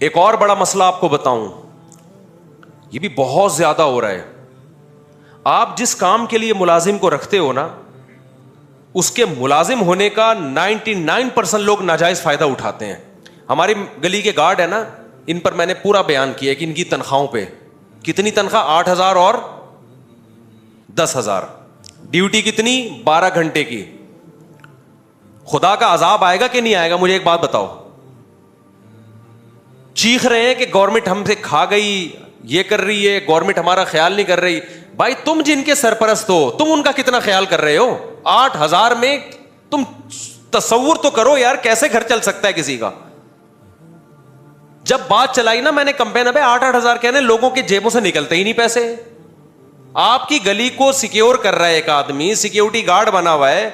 ایک اور بڑا مسئلہ آپ کو بتاؤں, یہ بھی بہت زیادہ ہو رہا ہے. آپ جس کام کے لیے ملازم کو رکھتے ہو نا, اس کے ملازم ہونے کا 99% لوگ ناجائز فائدہ اٹھاتے ہیں. ہماری گلی کے گارڈ ہے نا, ان پر میں نے پورا بیان کیا کہ ان کی تنخواہوں پہ کتنی تنخواہ, 8,000 اور 10,000, ڈیوٹی کتنی, 12 گھنٹے کی. خدا کا عذاب آئے گا کہ نہیں آئے گا؟ مجھے ایک بات بتاؤ. چیخ رہے ہیں کہ گورنمنٹ ہم سے کھا گئی, یہ کر رہی ہے, گورنمنٹ ہمارا خیال نہیں کر رہی. بھائی تم جن کے سرپرست ہو, تم ان کا کتنا خیال کر رہے ہو؟ 8,000 میں تم تصور تو کرو یار, کیسے گھر چل سکتا ہے کسی کا؟ جب بات چلائی نا میں نے کمپین پہ, 8,000 کہنے, لوگوں کے جیبوں سے نکلتے ہی نہیں پیسے. آپ کی گلی کو سیکیور کر رہا ہے ایک آدمی, سیکیورٹی گارڈ بنا ہوا ہے,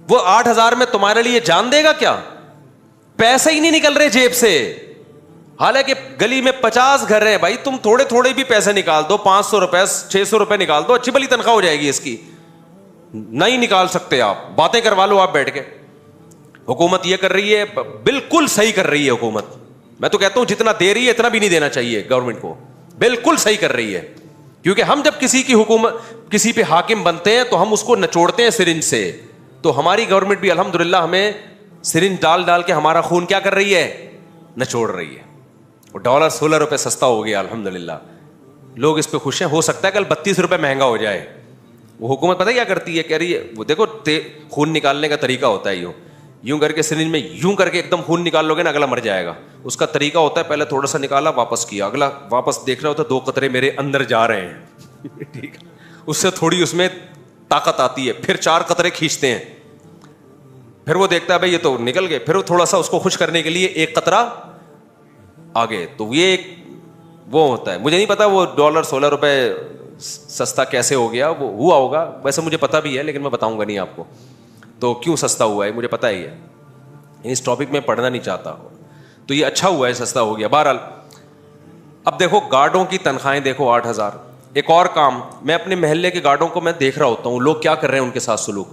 وہ 8,000 میں تمہارے لیے جان دے گا کیا؟ پیسے ہی نہیں نکل رہے جیب سے. حالانکہ گلی میں 50 گھر ہیں بھائی, تم تھوڑے تھوڑے بھی پیسے نکال دو, 500 روپے 600 روپے نکال دو, اچھی بلی تنخواہ ہو جائے گی اس کی. نہیں نکال سکتے آپ, باتیں کروا لو آپ بیٹھ کے. حکومت یہ کر رہی ہے, بالکل صحیح کر رہی ہے حکومت. میں تو کہتا ہوں جتنا دے رہی ہے اتنا بھی نہیں دینا چاہیے گورنمنٹ کو, بالکل صحیح کر رہی ہے. کیونکہ ہم جب کسی کی حکومت, کسی پہ حاکم بنتے ہیں تو ہم اس کو نچوڑتے ہیں سرنج سے. تو ہماری گورنمنٹ بھی الحمدللہ ہمیں سرنج ڈال ڈال کے ہمارا خون کیا کر رہی ہے, نچوڑ رہی ہے. ڈالر 16 روپے سستا ہو گیا الحمدللہ, لوگ اس پہ خوش ہیں. ہو سکتا ہے کل 32 روپے مہنگا ہو جائے. وہ حکومت پتہ کیا کرتی ہے, کہہ رہی ہے وہ دیکھو خون نکالنے کا طریقہ ہوتا ہے, یوں کر کے سرنج میں یوں کر کے ایک دم خون نکال لو گے نا, اگلا مر جائے گا. اس کا طریقہ ہوتا ہے پہلے تھوڑا سا نکالا, واپس کیا, اگلا واپس دیکھ رہا ہوتا ہے 2 قطرے میرے اندر جا رہے ہیں. ٹھیک ہے, اس سے تھوڑی اس میں طاقت آتی ہے, پھر 4 قطرے کھینچتے ہیں, پھر وہ دیکھتا ہے بھائی یہ تو نکل گئے, پھر وہ تھوڑا سا اس کو خوش کرنے کے لیے 1 قطرہ آگے. تو یہ ایک وہ ہوتا ہے. مجھے نہیں پتا وہ ڈالر 16 روپے سستا کیسے ہو گیا, وہ ہوا ہوگا, ویسے مجھے پتا بھی ہے لیکن میں بتاؤں گا نہیں آپ کو. تو کیوں سستا ہوا ہے مجھے پتا ہی ہے, اس ٹاپک میں پڑھنا نہیں چاہتا. تو یہ اچھا ہوا ہے, سستا ہو گیا. بہرحال اب دیکھو گارڈوں کی تنخواہیں دیکھو 8,000. ایک اور کام, میں اپنے محلے کے گارڈوں کو میں دیکھ رہا ہوتا ہوں لوگ کیا کر رہے ہیں ان کے ساتھ سلوک.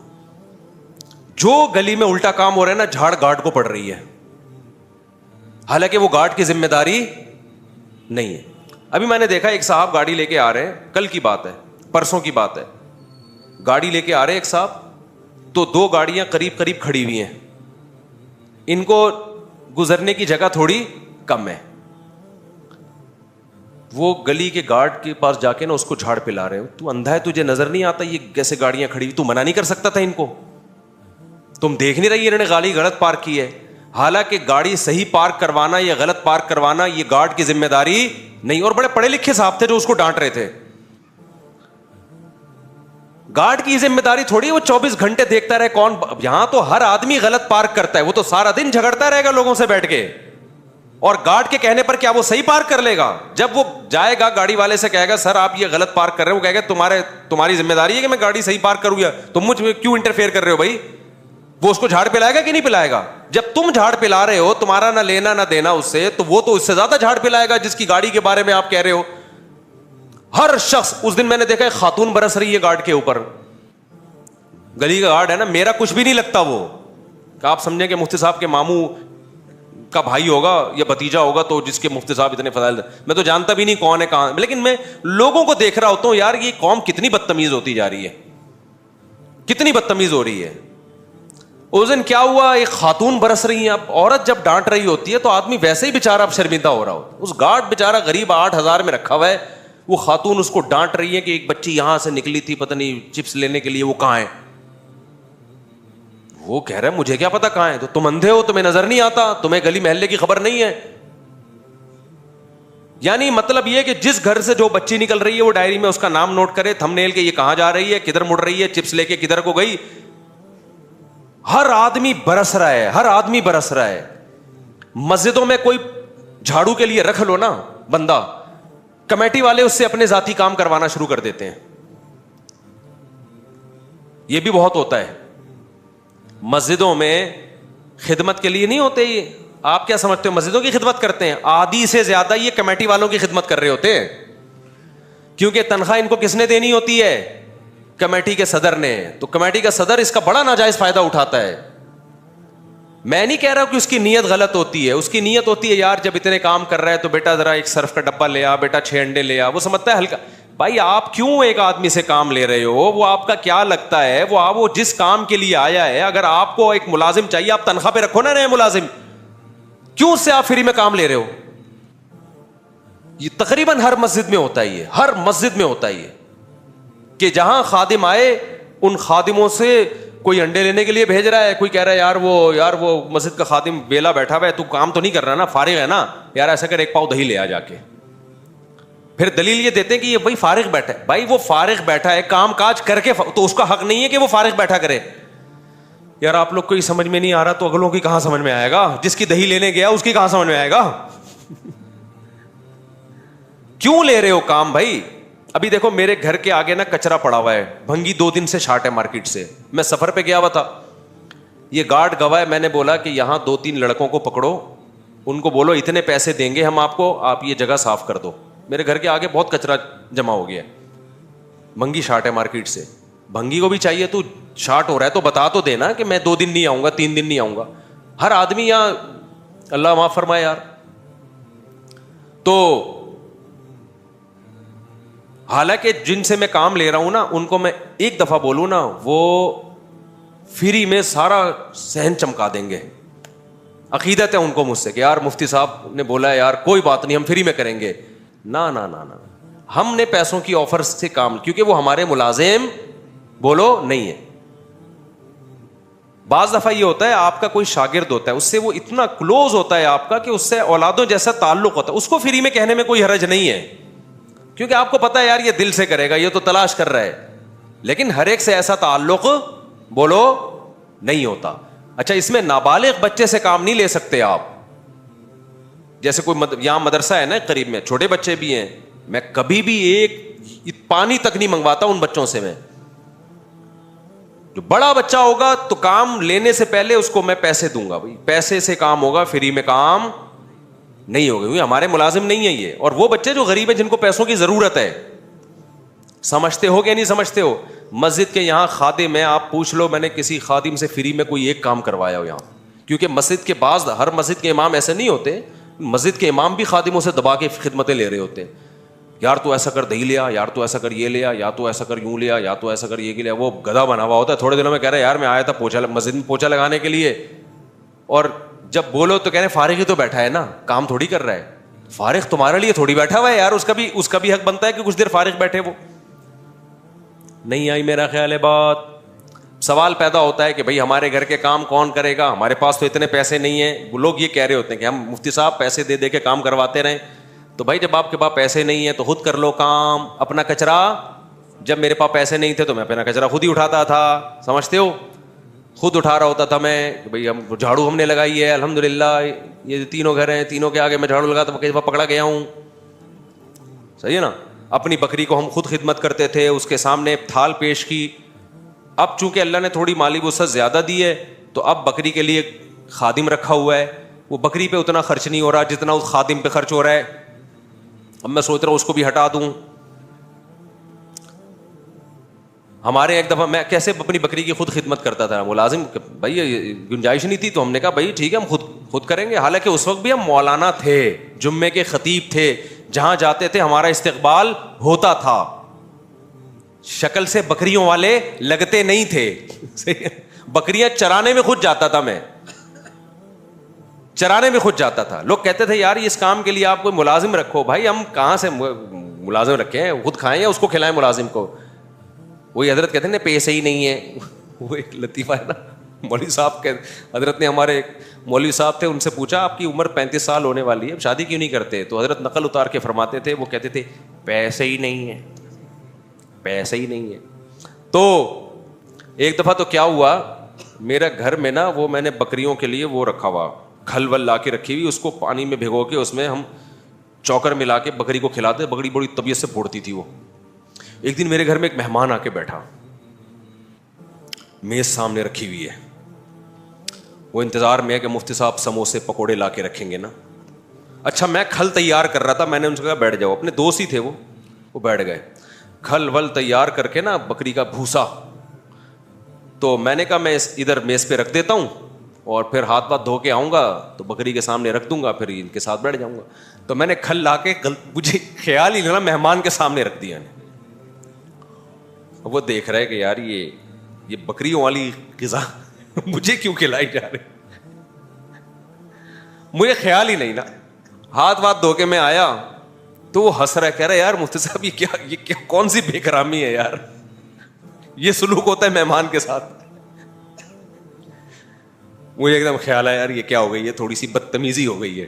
جو گلی میں الٹا کام ہو رہا ہے نا, جھاڑ گارڈ کو پڑ رہی ہے, حالانکہ وہ گارڈ کی ذمہ داری نہیں ہے. ابھی میں نے دیکھا ایک صاحب گاڑی لے کے آ رہے ہیں, کل کی بات ہے, پرسوں کی بات ہے, گاڑی لے کے آ رہے ایک صاحب, تو 2 گاڑیاں قریب قریب کھڑی ہوئی ہیں, ان کو گزرنے کی جگہ تھوڑی کم ہے. وہ گلی کے گارڈ کے پاس جا کے نا اس کو جھاڑ پلا رہے ہو. تو اندھا ہے, تجھے نظر نہیں آتا یہ کیسے گاڑیاں کھڑی ہوئی؟ تو منع نہیں کر سکتا تھا ان کو؟ تم دیکھ نہیں رہی انہوں نے گاڑی غلط پارک کی ہے؟ حالانکہ گاڑی صحیح پارک کروانا یا غلط پارک کروانا یہ گارڈ کی ذمہ داری نہیں. اور بڑے پڑھے لکھے صاحب تھے جو اس کو ڈانٹ رہے تھے. گارڈ کی ذمہ داری تھوڑی وہ 24 گھنٹے دیکھتا رہے کون. یہاں تو ہر آدمی غلط پارک کرتا ہے, وہ تو سارا دن جھگڑتا رہے گا لوگوں سے بیٹھ کے, اور گارڈ کے کہنے پر کیا وہ صحیح پارک کر لے گا؟ جب وہ جائے گا گاڑی والے سے کہے گا سر آپ یہ غلط پارک کر رہے ہیں, وہ کہے گا تمہاری ذمہ داری ہے کہ میں گاڑی صحیح پارک کروں, یا تم مجھ میں کیوں انٹرفیئر کر رہے ہو بھائی؟ وہ اس کو جھاڑ پلائے گا کہ نہیں پلائے گا؟ جب تم جھاڑ پلا رہے ہو, تمہارا نہ لینا نہ دینا اس سے, تو وہ تو اس سے زیادہ جھاڑ پلائے گا جس کی گاڑی کے بارے میں آپ کہہ رہے ہو. ہر شخص, اس دن میں نے دیکھا ایک خاتون برس رہی ہے گارڈ کے اوپر, گلی کا گارڈ ہے نا, میرا کچھ بھی نہیں لگتا وہ, کہ آپ سمجھیں کہ مفتی صاحب کے ماموں کا بھائی ہوگا یا بھتیجا ہوگا تو جس کے مفتی صاحب اتنے فضائل, میں تو جانتا بھی نہیں کون ہے کہاں, لیکن میں لوگوں کو دیکھ رہا ہوتا ہوں یار یہ قوم کتنی بدتمیز ہوتی جا رہی ہے, کتنی بدتمیز ہو رہی ہے. اس دن کیا ہوا, ایک خاتون برس رہی ہے. اب عورت جب ڈانٹ رہی ہوتی ہے تو آدمی ویسے ہی بےچارا اب شرمندہ ہو رہا ہوتا ہے. اس گارڈ بےچارا غریب 8,000 میں رکھا ہوا ہے, وہ خاتون اس کو ڈانٹ رہی ہے کہ ایک بچی یہاں سے نکلی تھی پتہ نہیں چپس لینے کے لیے, وہ کہاں ہے؟ وہ کہہ رہا ہے مجھے کیا پتا کہاں ہے. تو تم اندھے ہو, تمہیں نظر نہیں آتا, تمہیں گلی محلے کی خبر نہیں ہے؟ یعنی مطلب یہ کہ جس گھر سے جو بچی نکل رہی ہے وہ ڈائری میں اس کا نام نوٹ کرے, تھم نیل کے یہ کہاں جا رہی ہے, کدھر مڑ رہی ہے, چپس لے کے کدھر کو گئی. ہر آدمی برس رہا ہے, ہر آدمی برس رہا ہے. مسجدوں میں کوئی جھاڑو کے لیے رکھ لو نا بندہ, کمیٹی والے اس سے اپنے ذاتی کام کروانا شروع کر دیتے ہیں. یہ بھی بہت ہوتا ہے. مسجدوں میں خدمت کے لیے نہیں ہوتے یہ. آپ کیا سمجھتے ہو مسجدوں کی خدمت کرتے ہیں؟ آدھی سے زیادہ یہ کمیٹی والوں کی خدمت کر رہے ہوتے ہیں, کیونکہ تنخواہ ان کو کس نے دینی ہوتی ہے؟ کمیٹی کے صدر نے. تو کمیٹی کا صدر اس کا بڑا ناجائز فائدہ اٹھاتا ہے. میں نہیں کہہ رہا کہ اس کی نیت غلط ہوتی ہے, اس کی نیت ہوتی ہے یار جب اتنے کام کر رہا ہے تو بیٹا ذرا ایک سرف کا ڈبہ لے آ, بیٹا 6 انڈے لے آ, وہ سمجھتا ہے ہلکا. بھائی آپ کیوں ایک آدمی سے کام لے رہے ہو, وہ آپ کا کیا لگتا ہے, وہ جس کام کے لیے آیا ہے, اگر آپ کو ایک ملازم چاہیے آپ تنخواہ پہ رکھو نا نئے ملازم, کیوں اس سے آپ فری میں کام لے رہے ہو؟ یہ تقریباً ہر مسجد میں ہوتا ہے, یہ ہر مسجد میں ہوتا ہے یہ کہ جہاں خادم آئے ان خادموں سے کوئی انڈے لینے کے لیے بھیج رہا ہے, کوئی کہہ رہا ہے یار وہ مسجد کا خادم ویلا بیٹھا ہوا ہے, تو کام تو نہیں کر رہا نا, فارغ ہے نا, یار ایسا کر ایک پاؤ دہی لے آ جا کے. پھر دلیل یہ دیتے ہیں کہ یہ بھائی فارغ بیٹھا ہے. بھائی وہ فارغ بیٹھا ہے کام کاج کر کے, تو اس کا حق نہیں ہے کہ وہ فارغ بیٹھا کرے. یار آپ لوگ کو سمجھ میں نہیں آ رہا تو اگلوں کی کہاں سمجھ میں آئے گا, جس کی دہی لینے گیا اس کی کہاں سمجھ میں آئے گا. کیوں لے رہے ہو کام بھائی؟ ابھی دیکھو میرے گھر کے آگے نا کچرا پڑا ہوا ہے, بھنگی 2 دن سے شارٹ ہے مارکیٹ سے. میں سفر پہ گیا ہوا تھا, یہ گارڈ گواہ ہے, میں نے بولا کہ یہاں 2-3 لڑکوں کو پکڑو, ان کو بولو اتنے پیسے دیں گے ہم آپ کو, آپ یہ جگہ صاف کر دو. میرے گھر کے آگے بہت کچرا جمع ہو گیا ہے, بھنگی شارٹ ہے مارکیٹ سے. بھنگی کو بھی چاہیے تو شارٹ ہو رہا ہے تو بتا تو دینا کہ میں 2 دن نہیں آؤں گا, 3 دن نہیں آؤں گا. ہر آدمی یہاں اللہ معاف فرمائے یار. تو حالانکہ جن سے میں کام لے رہا ہوں نا ان کو میں ایک دفعہ بولوں نا وہ فری میں سارا صحن چمکا دیں گے. عقیدت ہے ان کو مجھ سے کہ یار مفتی صاحب نے بولا ہے یار کوئی بات نہیں ہم فری میں کریں گے. نا نا نا نا, ہم نے پیسوں کی آفر سے کام, کیونکہ وہ ہمارے ملازم بولو نہیں ہے. بعض دفعہ یہ ہوتا ہے آپ کا کوئی شاگرد ہوتا ہے, اس سے وہ اتنا کلوز ہوتا ہے آپ کا کہ اس سے اولادوں جیسا تعلق ہوتا ہے, اس کو فری میں کہنے میں کوئی حرج نہیں ہے, کیونکہ آپ کو پتا ہے یار یہ دل سے کرے گا, یہ تو تلاش کر رہا ہے. لیکن ہر ایک سے ایسا تعلق بولو نہیں ہوتا. اچھا اس میں نابالغ بچے سے کام نہیں لے سکتے آپ, جیسے کوئی یہاں مدرسہ ہے نا قریب میں, چھوٹے بچے بھی ہیں, میں کبھی بھی ایک پانی تک نہیں منگواتا ان بچوں سے. میں جو بڑا بچہ ہوگا تو کام لینے سے پہلے اس کو میں پیسے دوں گا, بھائی پیسے سے کام ہوگا, فری میں کام نہیں ہوگا, کیونکہ ہمارے ملازم نہیں ہیں یہ. اور وہ بچے جو غریب ہیں جن کو پیسوں کی ضرورت ہے, سمجھتے ہو کہ نہیں سمجھتے ہو؟ مسجد کے یہاں خادم ہیں, آپ پوچھ لو میں نے کسی خادم سے فری میں کوئی ایک کام کروایا ہو یہاں, کیونکہ مسجد کے بعض ہر مسجد کے امام ایسے نہیں ہوتے, مسجد کے امام بھی خادموں سے دبا کے خدمتیں لے رہے ہوتے ہیں. یار تو ایسا کر دہی لیا, یار تو ایسا کر یہ لیا, یا تو ایسا کر یوں لیا, یا تو ایسا کر یہ لیا. وہ گدھا بنا ہوا ہوتا ہے. تھوڑے دنوں میں کہہ رہا ہے یار میں آیا تھا پوچھا مسجد میں پوچھا لگانے کے لیے, اور جب بولو تو کہہ رہے فارغ ہی تو بیٹھا ہے نا, کام تھوڑی کر رہا ہے. فارغ تمہارے لیے تھوڑی بیٹھا ہوا ہے یار, اس کا بھی حق بنتا ہے کہ کچھ دیر فارغ بیٹھے. وہ نہیں آئی میرا خیال ہے بات. سوال پیدا ہوتا ہے کہ بھائی ہمارے گھر کے کام کون کرے گا, ہمارے پاس تو اتنے پیسے نہیں ہیں. لوگ یہ کہہ رہے ہوتے ہیں کہ ہم مفتی صاحب پیسے دے دے کے کام کرواتے رہیں. تو بھائی جب آپ کے پاس پیسے نہیں ہیں تو خود کر لو کام, اپنا کچرا. جب میرے پاس پیسے نہیں تھے تو میں اپنا کچرا خود ہی اٹھاتا تھا, سمجھتے ہو, خود اٹھا رہا ہوتا تھا میں. بھائی ہم جھاڑو ہم نے لگائی ہے الحمدللہ, یہ 3 گھر ہیں, 3 کے آگے میں جھاڑو لگا تو کئی دفعہ پکڑا گیا ہوں, صحیح ہے نا. اپنی بکری کو ہم خود خدمت کرتے تھے, اس کے سامنے تھال پیش کی. اب چونکہ اللہ نے تھوڑی مالی وسعت زیادہ دی ہے تو اب بکری کے لیے خادم رکھا ہوا ہے. وہ بکری پہ اتنا خرچ نہیں ہو رہا جتنا اس خادم پہ خرچ ہو رہا ہے. اب میں سوچ رہا ہوں اس کو بھی ہٹا دوں. ہمارے ایک دفعہ میں کیسے اپنی بکری کی خود خدمت کرتا تھا, ملازم بھائی گنجائش نہیں تھی تو ہم نے کہا بھائی ٹھیک ہے ہم خود کریں گے. حالانکہ اس وقت بھی ہم مولانا تھے, جمعے کے خطیب تھے, جہاں جاتے تھے ہمارا استقبال ہوتا تھا. شکل سے بکریوں والے لگتے نہیں تھے. بکریاں چرانے میں خود جاتا تھا, میں چرانے میں خود جاتا تھا. لوگ کہتے تھے یار اس کام کے لیے آپ کوئی ملازم رکھو. بھائی ہم کہاں سے ملازم رکھے ہیں, خود کھائیں یا اس کو کھلائیں ملازم کو. وہی حضرت کہتے ہیں نا پیسے ہی نہیں ہے. وہ ایک لطیفہ ہے نا, مولوی صاحب کے حضرت نے, ہمارے ایک مولوی صاحب تھے, ان سے پوچھا آپ کی عمر 35 سال ہونے والی ہے, شادی کیوں نہیں کرتے؟ تو حضرت نقل اتار کے فرماتے تھے, وہ کہتے تھے پیسے ہی نہیں ہے, پیسے ہی نہیں ہے. تو ایک دفعہ تو کیا ہوا, میرے گھر میں نا وہ میں نے بکریوں کے لیے وہ رکھا ہوا, کھل ول لا کے رکھی ہوئی, اس کو پانی میں بھگو کے اس میں ہم چوکر ملا کے بکری کو کھلاتے. بکری بڑی طبیعت سے پھوڑتی تھی وہ. ایک دن میرے گھر میں ایک مہمان آ کے بیٹھا, میز سامنے رکھی ہوئی ہے, وہ انتظار میں ہے کہ مفتی صاحب سموسے پکوڑے لا کے رکھیں گے نا. اچھا میں کھل تیار کر رہا تھا, میں نے ان سے کہا بیٹھ جاؤ, اپنے دوست ہی تھے وہ بیٹھ گئے. کھل ول تیار کر کے نا بکری کا بھوسا, تو میں نے کہا میں ادھر میز پہ رکھ دیتا ہوں, اور پھر ہاتھ پاؤں دھو کے آؤں گا تو بکری کے سامنے رکھ دوں گا, پھر ان کے ساتھ بیٹھ جاؤں گا. تو میں نے کھل لا کے مجھے خیال ہی نہیں مہمان کے سامنے رکھ دیا. وہ دیکھ رہے کہ یار یہ بکریوں والی غذا مجھے کیوں کھلائی جا رہی, مجھے خیال ہی نہیں نا. ہاتھ واتھ دھو کے میں آیا تو وہ ہنس رہا ہے, کہہ رہا ہے یار مفتی صاحب یہ کیا کون سی بے کرامی ہے یار, یہ سلوک ہوتا ہے مہمان کے ساتھ. مجھے ایک دم خیال آیا یار یہ کیا ہو گئی ہے, تھوڑی سی بدتمیزی ہو گئی ہے.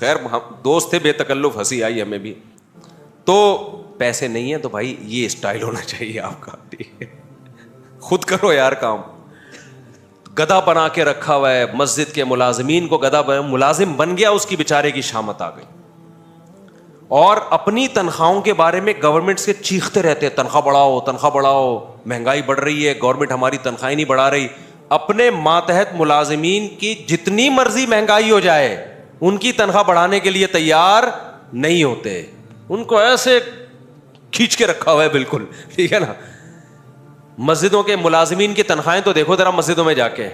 خیر دوست تھے, بے تکلف ہنسی آئی ہمیں بھی. تو پیسے نہیں ہیں تو بھائی یہ اسٹائل ہونا چاہیے آپ کا, ٹھیک ہے, خود کرو یار کام. گدھا بنا کے رکھا ہوا ہے مسجد کے ملازمین کو, ملازم بن گیا, اس کی بیچارے کی شامت آ گئی. اور اپنی تنخواہوں کے بارے میں گورنمنٹ سے چیختے رہتے ہیں تنخواہ بڑھاؤ تنخواہ بڑھاؤ, مہنگائی بڑھ رہی ہے, گورنمنٹ ہماری تنخواہیں نہیں بڑھا رہی. اپنے ماتحت ملازمین کی جتنی مرضی مہنگائی ہو جائے ان کی تنخواہ بڑھانے کے لیے تیار نہیں ہوتے. ان کو ایسے کھینچ کے رکھا ہوا ہے بالکل, ٹھیک ہے نا. مسجدوں کے ملازمین کی تنخواہیں تو دیکھو ذرا مسجدوں میں جا کے,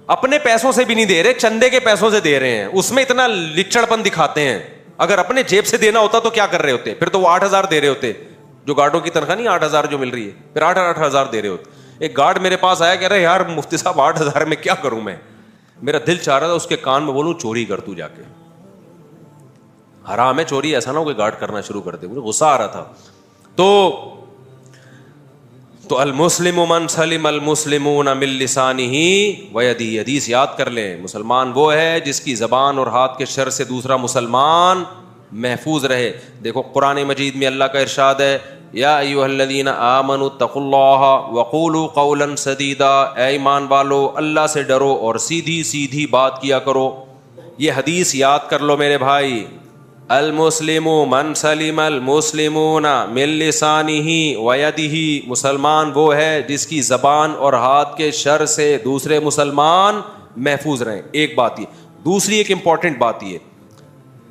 اپنے پیسوں سے بھی نہیں دے رہے, چندے کے پیسوں سے دے رہے ہیں, اس میں اتنا لچڑپن دکھاتے ہیں. اگر اپنے جیب سے دینا ہوتا تو کیا کر رہے ہوتے, پھر تو وہ 8,000 دے رہے ہوتے. جو گارڈوں کی تنخواہ نہیں 8,000 جو مل رہی ہے, پھر 8,000 دے رہے ہوتے. ایک گارڈ میرے پاس آیا, کہہ رہے یار مفتی صاحب 8,000 میں کیا کروں میں. میرا دل چاہ رہا تھا اس کے کان میں بولوں چوری کر تو جا کے, حرام ہے چوری, ایسا نہ ہو کہ گارڈ کرنا شروع کر دے. مجھے غصہ آ رہا تھا. تو المسلم من سلم المسلمون من لسانہ ویدہ, حدیث یاد کر لیں, مسلمان وہ ہے جس کی زبان اور ہاتھ کے شر سے دوسرا مسلمان محفوظ رہے. دیکھو قرآن مجید میں اللہ کا ارشاد ہے, یا ایھا الذین آمنوا اتقوا اللہ وقولوا قولا سدیدا, اے ایمان والو اللہ سے ڈرو اور سیدھی سیدھی بات کیا کرو. یہ حدیث یاد کر لو میرے بھائی, المسلم من سلم المسلمون من لسانہ ویدہ, مسلمان وہ ہے جس کی زبان اور ہاتھ کے شر سے دوسرے مسلمان محفوظ رہیں. ایک بات یہ. دوسری ایک امپورٹنٹ بات یہ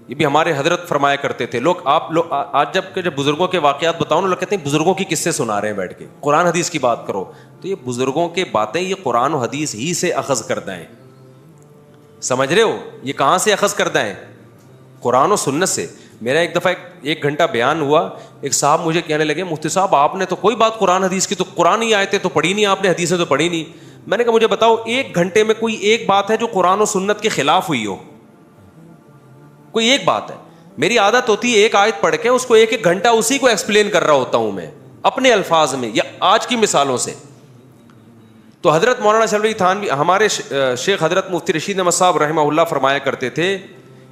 بھی ہمارے حضرت فرمایا کرتے تھے. آپ لوگ آج جب بزرگوں کے واقعات بتاؤ نا, لوگ کہتے ہیں بزرگوں کی قصے سنا رہے ہیں بیٹھ کے, قرآن حدیث کی بات کرو. تو یہ بزرگوں کے باتیں یہ قرآن و حدیث ہی سے اخذ کردہ ہیں, سمجھ رہے ہو, یہ کہاں سے اخذ کردہ ہیں, قرآن و سنت سے. میرا ایک دفعہ ایک گھنٹہ بیان ہوا, ایک صاحب مجھے کہنے لگے مفتی صاحب آپ نے تو کوئی بات قرآن حدیث کی, تو قرآن ہی آیتیں تو پڑھی نہیں آپ نے, حدیثیں تو پڑھی نہیں. میں نے کہا مجھے بتاؤ ایک گھنٹے میں کوئی ایک بات ہے جو قرآن و سنت کے خلاف ہوئی ہو, کوئی ایک بات ہے. میری عادت ہوتی ہے ایک آیت پڑھ کے اس کو ایک گھنٹہ اسی کو ایکسپلین کر رہا ہوتا ہوں میں اپنے الفاظ میں یا آج کی مثالوں سے. تو حضرت مولانا شلوی تھانوی ہمارے شیخ حضرت مفتی رشید احمد صاحب رحمہ اللہ فرمایا کرتے تھے,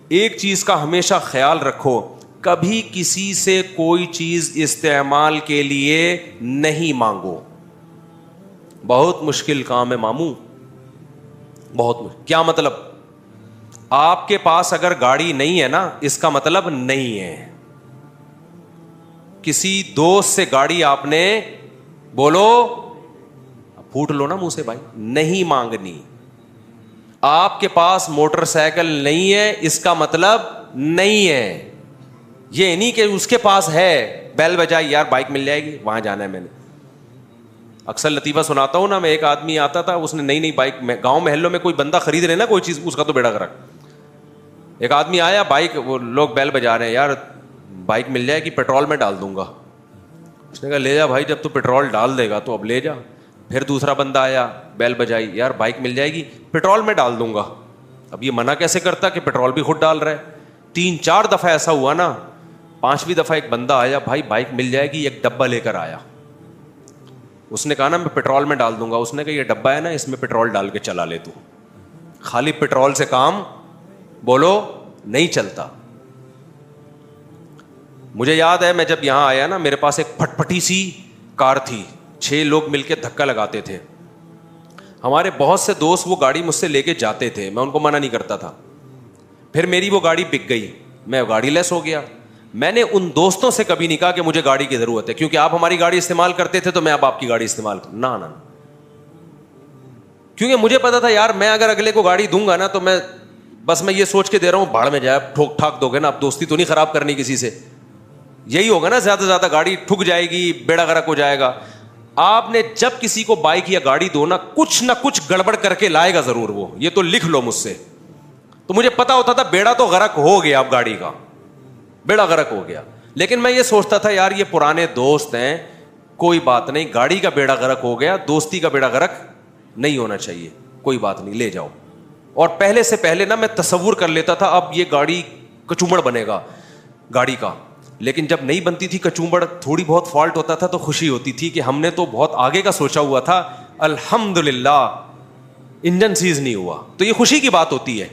ایک چیز کا ہمیشہ خیال رکھو, کبھی کسی سے کوئی چیز استعمال کے لیے نہیں مانگو. بہت مشکل کام ہے ماموں, بہت مشکل. کیا مطلب؟ آپ کے پاس اگر گاڑی نہیں ہے نا, اس کا مطلب نہیں ہے. کسی دوست سے گاڑی آپ نے, بولو پھوٹ لو نا منہ سے بھائی, نہیں مانگنی. آپ کے پاس موٹر سائیکل نہیں ہے اس کا مطلب نہیں ہے, یہ نہیں کہ اس کے پاس ہے بیل بجائی یار بائک مل جائے گی وہاں جانا ہے. میں نے اکثر لطیفہ سناتا ہوں نا, میں ایک آدمی آتا تھا, اس نے نئی بائک, گاؤں محلوں میں کوئی بندہ خرید رہے نا کوئی چیز, اس کا تو بیڑا گرک. ایک آدمی آیا بائک, وہ لوگ بیل بجا رہے ہیں, یار بائک مل جائے گی پیٹرول میں ڈال دوں گا. اس نے کہا لے جا بھائی, جب تو پیٹرول ڈال دے گا تو اب لے جا. پھر دوسرا بندہ آیا, بیل بجائی, یار بائک مل جائے گی پیٹرول میں ڈال دوں گا. اب یہ منع کیسے کرتا کہ پیٹرول بھی خود ڈال رہا ہے. 3-4 دفعہ ایسا ہوا نا, 5ویں دفعہ ایک بندہ آیا, بھائی بائک مل جائے گی, ایک ڈبہ لے کر آیا. اس نے کہا نا میں پیٹرول میں ڈال دوں گا. اس نے کہا یہ ڈبہ ہے نا, اس میں پیٹرول ڈال کے چلا لے تو, خالی پیٹرول سے کام بولو نہیں چلتا. مجھے یاد ہے میں جب یہاں آیا نا, میرے پاس ایک پھٹ پھٹی سی کار تھی, 6 لوگ مل کے دھکا لگاتے تھے. ہمارے بہت سے دوست وہ گاڑی مجھ سے لے کے جاتے تھے, میں ان کو منع نہیں کرتا تھا. پھر میری وہ گاڑی بک گئی, میں گاڑی لیس ہو گیا. میں نے ان دوستوں سے کبھی نہیں کہا کہ مجھے گاڑی کی ضرورت ہے, کیونکہ آپ ہماری گاڑی استعمال کرتے تھے تو میں اب آپ کی گاڑی استعمال کروں. نہ کیونکہ مجھے پتا تھا یار میں اگر اگلے کو گاڑی دوں گا نا تو میں یہ سوچ کے دے رہا ہوں بھاڑ میں جائے, ٹھوک ٹھاک دو گے نا, اب دوستی تو نہیں خراب کرنی کسی سے, یہی ہوگا نا, زیادہ سے زیادہ گاڑی ٹھک جائے گی, بیڑا غرق ہو جائے گا. آپ نے جب کسی کو بائک یا گاڑی دو نا کچھ گڑبڑ کر کے لائے گا ضرور وہ, یہ تو لکھ لو مجھ سے. تو مجھے پتا ہوتا تھا بیڑا تو غرق ہو گیا, اب گاڑی کا بیڑا غرق ہو گیا, لیکن میں یہ سوچتا تھا یار یہ پرانے دوست ہیں, کوئی بات نہیں, گاڑی کا بیڑا غرق ہو گیا, دوستی کا بیڑا غرق نہیں ہونا چاہیے, کوئی بات نہیں, لے جاؤ. اور پہلے سے پہلے نا میں تصور کر لیتا تھا اب یہ گاڑی کچومڑ بنے گا گاڑی کا, لیکن جب نہیں بنتی تھی کچومڑ, تھوڑی بہت فالٹ ہوتا تھا تو خوشی ہوتی تھی کہ ہم نے تو بہت آگے کا سوچا ہوا تھا, الحمدللہ انجن سیز نہیں ہوا. تو یہ خوشی کی بات ہوتی ہے.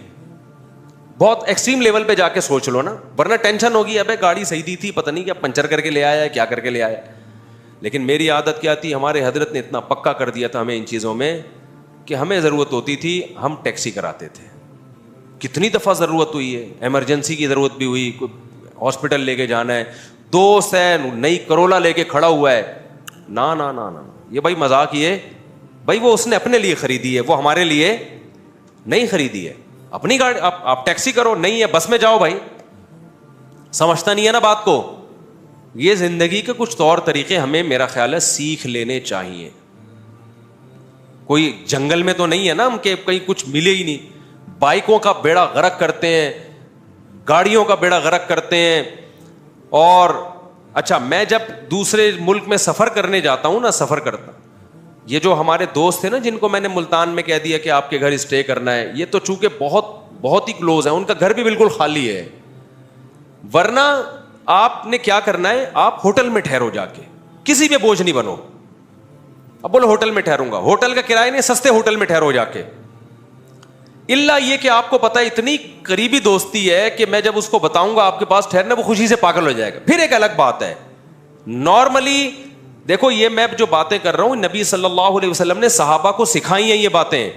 بہت ایکسٹریم لیول پہ جا کے سوچ لو نا, ورنہ ٹینشن ہوگی ابے گاڑی صحیح دی تھی, پتہ نہیں کیا پنچر کر کے لے آیا ہے, کیا کر کے لے آیا. لیکن میری عادت کیا تھی, ہمارے حضرت نے اتنا پکا کر دیا تھا ہمیں ان چیزوں میں کہ ہمیں ضرورت ہوتی تھی ہم ٹیکسی کراتے تھے. کتنی دفعہ ضرورت ہوئی ہے, ایمرجنسی کی ضرورت بھی ہوئی, ہاسپٹل لے کے جانا ہے, دوست ہے نئی کرولا لے کے کھڑا ہوا ہے, نا نا نا نا یہ بھائی مذاق, یہ بھائی وہ اس نے اپنے لیے خریدی ہے, وہ ہمارے لیے نہیں خریدی ہے. اپنی گاڑی آپ ٹیکسی کرو, نہیں ہے بس میں جاؤ. بھائی سمجھتا نہیں ہے نا بات کو. یہ زندگی کے کچھ طور طریقے ہمیں میرا خیال ہے سیکھ لینے چاہیے. کوئی جنگل میں تو نہیں ہے نا ہم کہ کہیں کچھ ملے ہی نہیں. بائکوں کا بیڑا غرق کرتے ہیں, گاڑیوں کا بیڑا غرق کرتے ہیں. اور اچھا میں جب دوسرے ملک میں سفر کرنے جاتا ہوں نا, سفر کرتا, یہ جو ہمارے دوست تھے نا جن کو میں نے ملتان میں کہہ دیا کہ آپ کے گھر اسٹے کرنا ہے, یہ تو چونکہ بہت ہی کلوز ہے, ان کا گھر بھی بالکل خالی ہے. ورنہ آپ نے کیا کرنا ہے, آپ ہوٹل میں ٹھہرو جا کے, کسی پہ بوجھ نہیں بنو. اب بولو ہوٹل میں ٹھہروں گا, ہوٹل کا کرایہ نہیں, سستے ہوٹل میں ٹھہرو جا کے. اللہ یہ کہ آپ کو پتا اتنی قریبی دوستی ہے کہ میں جب اس کو بتاؤں گا آپ کے پاس ٹھہرنا, وہ خوشی سے پاگل ہو جائے گا. پھر ایک الگ بات ہے, نارملی دیکھو یہ میں جو باتیں کر رہا ہوں نبی صلی اللہ علیہ وسلم نے صحابہ کو سکھائی ہیں یہ باتیں.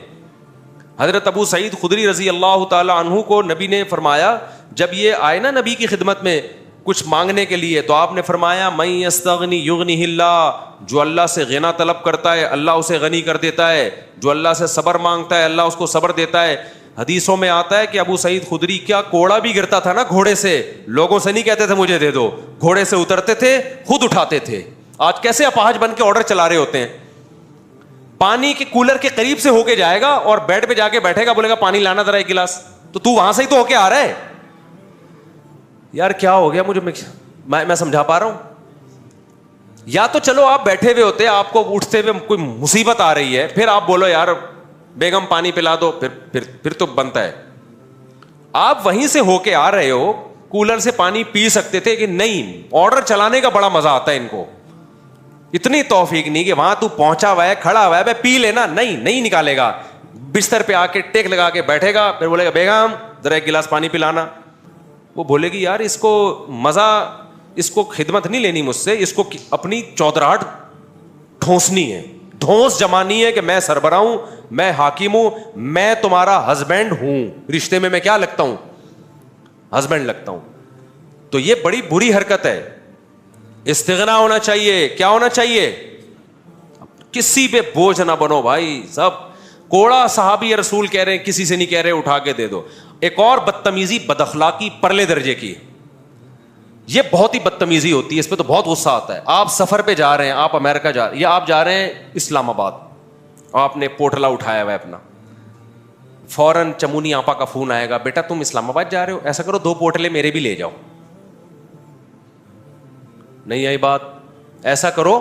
حضرت ابو سعید خدری رضی اللہ تعالی عنہ کو نبی نے فرمایا, جب یہ آئے نا نبی کی خدمت میں کچھ مانگنے کے لیے, تو آپ نے فرمایا من یستغنی یغنیہ اللہ, جو اللہ سے غنا طلب کرتا ہے اللہ اسے غنی کر دیتا ہے, جو اللہ سے صبر مانگتا ہے اللہ اس کو صبر دیتا ہے. حدیثوں میں آتا ہے کہ ابو سعید خدری کیا کوڑا بھی گرتا تھا نا گھوڑے سے, لوگوں سے نہیں کہتے تھے مجھے دے دو, گھوڑے سے اترتے تھے خود اٹھاتے تھے. آج کیسے اپاہج بن کے آرڈر چلا رہے ہوتے ہیں, پانی کے کولر کے قریب سے ہو کے جائے گا اور بیڈ پہ جا کے بیٹھے گا, بولے گا پانی لانا ذرا ایک گلاس, تو وہاں سے ہی تو ہو کے آ رہا ہے. یار کیا ہو گیا مجھے, میں سمجھا پا رہا ہوں. یا تو چلو آپ بیٹھے ہوئے ہوتے, آپ کو اٹھتے ہوئے کوئی مصیبت آ رہی ہے, پھر آپ بولو یار بیگم پانی پلا دو, پھر تو بنتا ہے. آپ وہیں سے ہو کے آ رہے ہو, کولر سے پانی پی سکتے تھے کہ نہیں, آرڈر چلانے کا بڑا مزہ آتا ہے ان کو. اتنی توفیق نہیں کہ وہاں تو پہنچا ہوا ہے کھڑا ہوا ہے بھائی پی لینا, نہیں نکالے گا, بستر پہ آ کے ٹیک لگا کے بیٹھے گا, پھر بولے گا بیگم ذرا ایک گلاس پانی پلانا. وہ بولے گی یار اس کو مزہ, اس کو خدمت نہیں لینی مجھ سے, اس کو اپنی چودراہٹ ٹھونسنی ہے, ڈھونس جمانی ہے کہ میں سربراہ ہوں, میں حاکم ہوں, میں تمہارا ہسبینڈ ہوں, رشتے میں کیا لگتا ہوں, ہسبینڈ لگتا ہوں. تو یہ بڑی بری حرکت ہے. استغنا ہونا چاہیے. کیا ہونا چاہیے, کسی پہ بوجھ نہ بنو بھائی. سب کوڑا صحابی رسول کہہ رہے ہیں, کسی سے نہیں کہہ رہے اٹھا کے دے دو. ایک اور بدتمیزی, بد اخلاقی پرلے درجے کی, یہ بہت ہی بدتمیزی ہوتی ہے, اس پہ تو بہت غصہ آتا ہے. آپ سفر پہ جا رہے ہیں, آپ امریکہ جا رہے ہیں, یا آپ جا رہے ہیں اسلام آباد, آپ نے پوٹلا اٹھایا ہوا ہے اپنا, فوراً چمونی آپا کا فون آئے گا, بیٹا تم اسلام آباد جا رہے ہو, ایسا کرو 2 پوٹلے میرے بھی لے جاؤ. نہیں آئی بات, ایسا کرو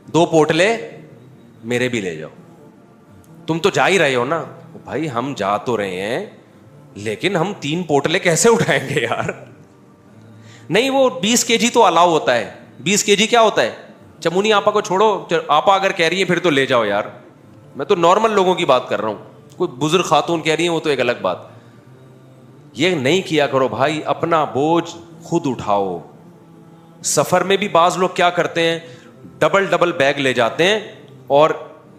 2 پوٹلے میرے بھی لے جاؤ. تم تو جا ہی رہے ہو نا. بھائی ہم جا تو رہے ہیں لیکن ہم 3 پوٹلے کیسے اٹھائیں گے یار. نہیں وہ 20 kg تو الاؤ ہوتا ہے. 20 kg کیا ہوتا ہے, چمونی آپا کو چھوڑو, آپا اگر کہہ رہی ہے پھر تو لے جاؤ یار. میں تو نارمل لوگوں کی بات کر رہا ہوں, کوئی بزرگ خاتون کہہ رہی ہیں وہ تو ایک الگ بات. یہ نہیں کیا کرو بھائی, اپنا بوجھ خود اٹھاؤ. سفر میں بھی بعض لوگ کیا کرتے ہیں, ڈبل بیگ لے جاتے ہیں, اور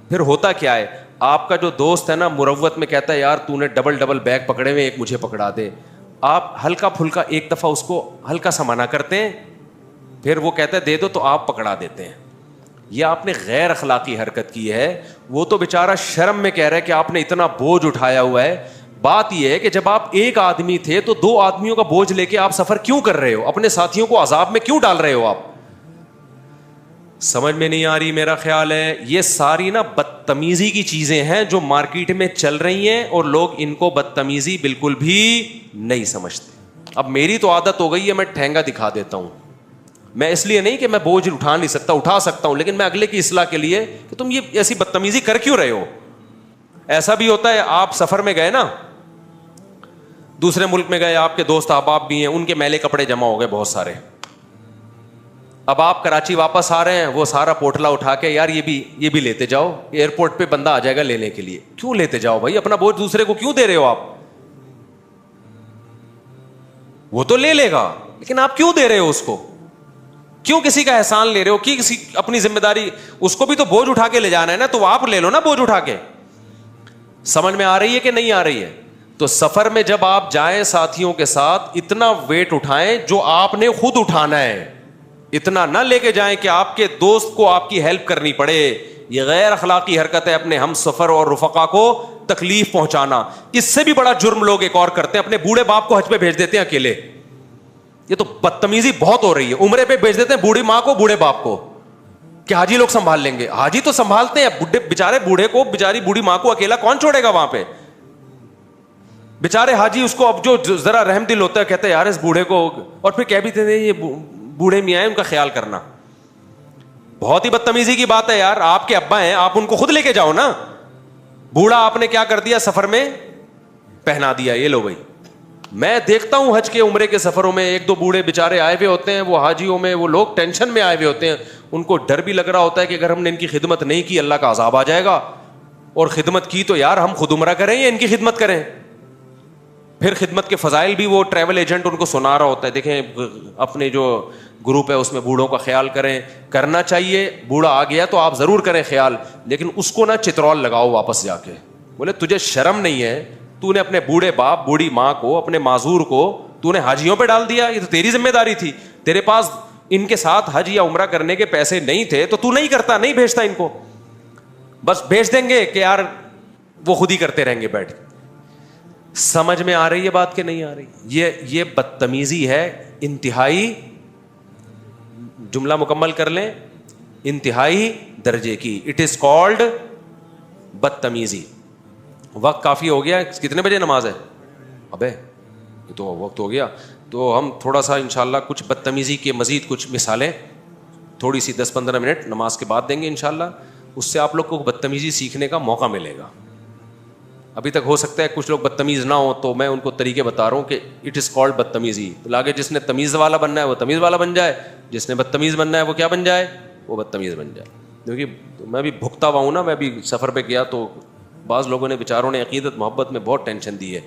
پھر ہوتا کیا ہے, آپ کا جو دوست ہے نا مروت میں کہتا ہے یار تو نے ڈبل بیگ پکڑے ہوئے, ایک مجھے پکڑا دے. آپ ہلکا پھلکا ایک دفعہ اس کو ہلکا سا منع کرتے ہیں, پھر وہ کہتا ہے دے دو, تو آپ پکڑا دیتے ہیں. یہ آپ نے غیر اخلاقی حرکت کی ہے. وہ تو بیچارہ شرم میں کہہ رہا ہے کہ آپ نے اتنا بوجھ اٹھایا ہوا ہے. بات یہ ہے کہ جب آپ ایک آدمی تھے تو 2 آدمیوں کا بوجھ لے کے آپ سفر کیوں کر رہے ہو, اپنے ساتھیوں کو عذاب میں کیوں ڈال رہے ہو آپ. سمجھ میں نہیں آ رہی میرا خیال ہے یہ ساری نا بدتمیزی کی چیزیں ہیں جو مارکیٹ میں چل رہی ہیں اور لوگ ان کو بدتمیزی بالکل بھی نہیں سمجھتے. اب میری تو عادت ہو گئی ہے میں ٹھینگا دکھا دیتا ہوں. میں اس لیے نہیں کہ میں بوجھ اٹھا نہیں سکتا, اٹھا سکتا ہوں, لیکن میں اگلے کی اصلاح کے لیے کہ تم یہ ایسی بدتمیزی کر کیوں رہے ہو. ایسا بھی ہوتا ہے آپ سفر میں گئے نا, دوسرے ملک میں گئے, آپ کے دوست احباب بھی ہیں, ان کے میلے کپڑے جمع ہو گئے بہت سارے. اب آپ کراچی واپس آ رہے ہیں, وہ سارا پوٹلا اٹھا کے یار یہ بھی لیتے جاؤ, ایئرپورٹ پہ بندہ آ جائے گا لینے کے لیے. کیوں لیتے جاؤ بھائی, اپنا بوجھ دوسرے کو کیوں دے رہے ہو آپ؟ وہ تو لے لے گا لیکن آپ کیوں دے رہے ہو اس کو؟ کیوں کسی کا احسان لے رہے ہو؟ کہ کسی اپنی ذمہ داری, اس کو بھی تو بوجھ اٹھا کے لے جانا ہے نا, تو آپ لے لو نا بوجھ اٹھا کے. سمجھ میں آ رہی ہے کہ نہیں آ رہی ہے؟ تو سفر میں جب آپ جائیں ساتھیوں کے ساتھ, اتنا ویٹ اٹھائیں جو آپ نے خود اٹھانا ہے, اتنا نہ لے کے جائیں کہ آپ کے دوست کو آپ کی ہیلپ کرنی پڑے. یہ غیر اخلاقی حرکت ہے, اپنے ہم سفر اور رفقا کو تکلیف پہنچانا. اس سے بھی بڑا جرم لوگ ایک اور کرتے ہیں, اپنے بوڑھے باپ کو حج پہ بھیج دیتے ہیں اکیلے. یہ تو بدتمیزی بہت ہو رہی ہے. عمرے پہ بھیج دیتے ہیں بوڑھی ماں کو, بوڑھے باپ کو, کہ حاجی لوگ سنبھال لیں گے. حاجی تو سنبھالتے ہیں, بڈھے بیچارے بوڑھے کو, بیچاری بوڑھی ماں کو اکیلا کون چھوڑے گا وہاں پہ؟ بیچارے حاجی اس کو اب جو ذرا رحم دل ہوتا ہے کہتے ہیں یار اس بوڑھے کو, اور پھر کہہ بھی دیتے ہیں یہ بوڑھے میاں ہیں ان کا خیال کرنا. بہت ہی بدتمیزی کی بات ہے یار. آپ کے ابا ہیں, آپ ان کو خود لے کے جاؤ نا. بوڑھا آپ نے کیا کر دیا, سفر میں پہنا دیا, یہ لو بھائی. میں دیکھتا ہوں حج کے عمرے کے سفروں میں ایک دو بوڑھے بیچارے آئے ہوئے ہوتے ہیں, وہ حاجیوں میں وہ لوگ ٹینشن میں آئے ہوئے ہوتے ہیں. ان کو ڈر بھی لگ رہا ہوتا ہے کہ اگر ہم نے ان کی خدمت نہیں کی اللہ کا عذاب آ جائے گا, اور خدمت کی تو یار ہم خود عمرہ کریں یا ان کی خدمت کریں. پھر خدمت کے فضائل بھی وہ ٹریول ایجنٹ ان کو سنا رہا ہوتا ہے, دیکھیں اپنے جو گروپ ہے اس میں بوڑھوں کا خیال کریں, کرنا چاہیے. بوڑھا آ گیا تو آپ ضرور کریں خیال, لیکن اس کو نہ چترول لگاؤ واپس جا کے. بولے تجھے شرم نہیں ہے, تو نے اپنے بوڑھے باپ بوڑھی ماں کو, اپنے معذور کو تو نے حاجیوں پہ ڈال دیا. یہ تو تیری ذمہ داری تھی. تیرے پاس ان کے ساتھ حج یا عمرہ کرنے کے پیسے نہیں تھے تو نہیں کرتا, نہیں بھیجتا ان کو. بس بھیج دیں گے کہ یار وہ خود ہی کرتے رہیں گے بیٹھ. سمجھ میں آ رہی ہے بات کہ نہیں آ رہی؟ یہ بدتمیزی ہے انتہائی. جملہ مکمل کر لیں, انتہائی درجے کی. اٹ از کالڈ بدتمیزی. وقت کافی ہو گیا. کتنے بجے نماز ہے؟ ابے یہ تو وقت ہو گیا. تو ہم تھوڑا سا انشاءاللہ کچھ بدتمیزی کے مزید کچھ مثالیں تھوڑی سی 10-15 منٹ نماز کے بعد دیں گے انشاءاللہ. اس سے آپ لوگ کو بدتمیزی سیکھنے کا موقع ملے گا. ابھی تک ہو سکتا ہے کچھ لوگ بدتمیز نہ ہو, تو میں ان کو طریقے بتا رہا ہوں کہ اٹ از کالڈ بدتمیزی. تو آگے جس نے تمیز والا بننا ہے وہ تمیز والا بن جائے, جس نے بدتمیز بننا ہے وہ کیا بن جائے, وہ بدتمیز بن جائے. کیونکہ میں بھی بھگتا ہوا ہوں نا, میں بھی سفر پہ گیا تو بعض لوگوں نے بیچاروں نے عقیدت محبت میں بہت ٹینشن دی ہے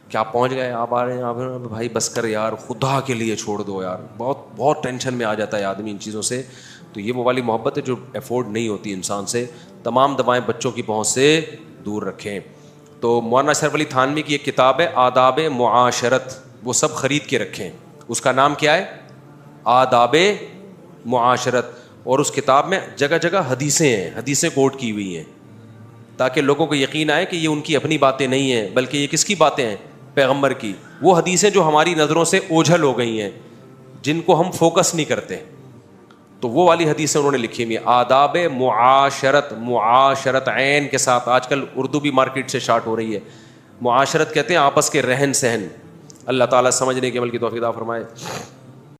کہ آپ پہنچ گئے, آپ آ رہے ہیں, آپ بھائی بس کر یار, خدا کے لیے چھوڑ دو یار. بہت ٹینشن میں آ جاتا ہے آدمی ان چیزوں سے. تو یہ وہ والی محبت ہے جو افورڈ نہیں ہوتی انسان سے. تمام دوائیں بچوں کی پہنچ سے دور رکھیں. تو مولانا اشرف علی تھانوی کی ایک کتاب ہے آداب معاشرت, وہ سب خرید کے رکھیں. اس کا نام کیا ہے؟ آداب معاشرت. اور اس کتاب میں جگہ جگہ حدیثیں ہیں, حدیثیں کوٹ کی ہوئی ہیں, تاکہ لوگوں کو یقین آئے کہ یہ ان کی اپنی باتیں نہیں ہیں بلکہ یہ کس کی باتیں ہیں؟ پیغمبر کی. وہ حدیثیں جو ہماری نظروں سے اوجھل ہو گئی ہیں, جن کو ہم فوکس نہیں کرتے, تو وہ والی حدیثیں انہوں نے لکھی ہوئی ہیں. آداب معاشرت, معاشرت عین کے ساتھ. آج کل اردو بھی مارکیٹ سے شارٹ ہو رہی ہے. معاشرت کہتے ہیں آپس کے رہن سہن. اللہ تعالیٰ سمجھنے کے عمل کی توفیق عطا فرمائے.